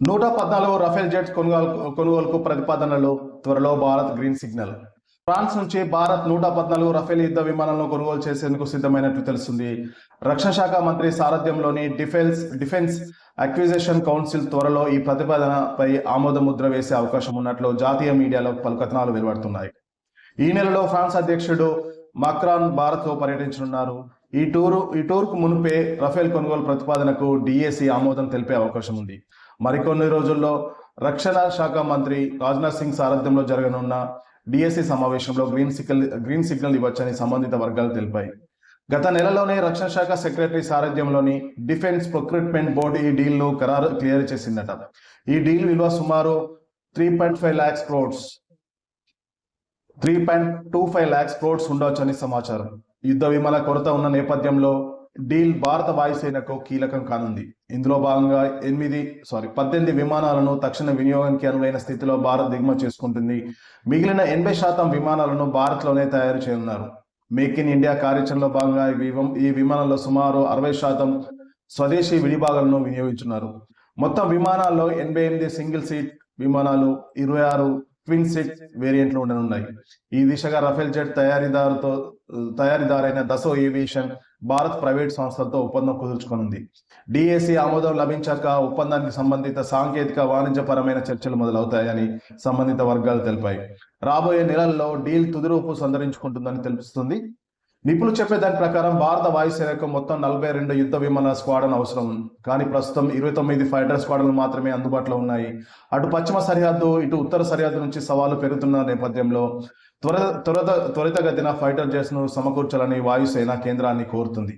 114 Rafale jets కొనుగోలుకు ప్రతిపాదనలు త్వరలో భారత్ గ్రీన్ సిగ్నల్. ఫ్రాన్స్ నుంచి భారత్ 114 రఫేల్ యుద్ధ విమానాలను కొనుగోలు చేసేందుకు సిద్ధమైనట్లు తెలుస్తుంది. రక్షణ శాఖ మంత్రి సారథ్యంలోని డిఫెన్స్ అక్విజిషన్ కౌన్సిల్ త్వరలో ఈ ప్రతిపాదనపై ఆమోద ముద్ర వేసే అవకాశం ఉన్నట్లు జాతీయ మీడియాలో పలు కథనాలు వెలువడుతున్నాయి. ఈ నెలలో ఫ్రాన్స్ అధ్యక్షుడు మాక్రాన్ భారత్ లో పర్యటించనున్నారు. ఈ టూర్కు మునుపే రఫేల్ కొనుగోలు ప్రతిపాదనకు డిఏసి ఆమోదం తెలిపే అవకాశం ఉంది. మరికొన్ని రోజుల్లో రక్షణ శాఖ మంత్రి రాజ్నాథ్ సింగ్ సారథ్యంలో జరగనున్న డిఎస్సి సమావేశంలో గ్రీన్ సిగ్నల్ ఇవ్వచ్చని సంబంధిత వర్గాలు తెలిపాయి. గత నెలలోనే రక్షణ శాఖ సెక్రటరీ సారథ్యంలోని డిఫెన్స్ ప్రొక్యూర్మెంట్ బోర్డు ఈ డీల్ ను క్లియర్ చేసిందట. ఈ డీల్ విలువ సుమారు 3.25 lakhs crores ఉండవచ్చని సమాచారం. యుద్ధ విమాన కొరత ఉన్న నేపథ్యంలో డీల్ భారత వాయుసేనకు కీలకం కానుంది. ఇందులో భాగంగా 18 విమానాలను తక్షణ వినియోగానికి అనువైన స్థితిలో భారత్ దిగుమతి చేసుకుంటుంది. మిగిలిన 80% విమానాలను భారత్ లోనే తయారు చేయనున్నారు. మేక్ ఇన్ ఇండియా కార్యాచరణలో భాగంగా ఈ విమానాల్లో సుమారు 60% స్వదేశీ విడిభాగాలను వినియోగించున్నారు. మొత్తం విమానాల్లో 88 సింగిల్ సీట్ విమానాలు, 26 ట్విన్ సీట్ వేరియంట్లు ఉండనున్నాయి. ఈ దిశగా రఫేల్ జెట్ తయారీదారైన దసో ఏవియేషన్ భారత్ ప్రైవేట్ సంస్థలతో ఒప్పందం కుదుర్చుకోనుంది. డిఏసి ఆమోదం లభించాక ఒప్పందానికి సంబంధిత సాంకేతిక వాణిజ్యపరమైన చర్చలు మొదలవుతాయని సంబంధిత వర్గాలు తెలిపాయి. రాబోయే నెలల్లో డీల్ తుదిరూపు సంతరించుకుంటుందని తెలుస్తుంది. నిపుణులు చెప్పే దాని ప్రకారం భారత వాయుసేనకు మొత్తం 42 యుద్ధ విమాన స్క్వాడ్రన్ అవసరం. కానీ ప్రస్తుతం 29 ఫైటర్ స్క్వాడ్రన్లు మాత్రమే అందుబాటులో ఉన్నాయి. అటు పశ్చిమ సరిహద్దు, ఇటు ఉత్తర సరిహద్దు నుంచి సవాలు పెరుగుతున్న నేపథ్యంలో త్వరితగతిన ఫైటర్ జెట్స్ ను సమకూర్చాలని వాయుసేన కేంద్రాన్ని కోరుతుంది.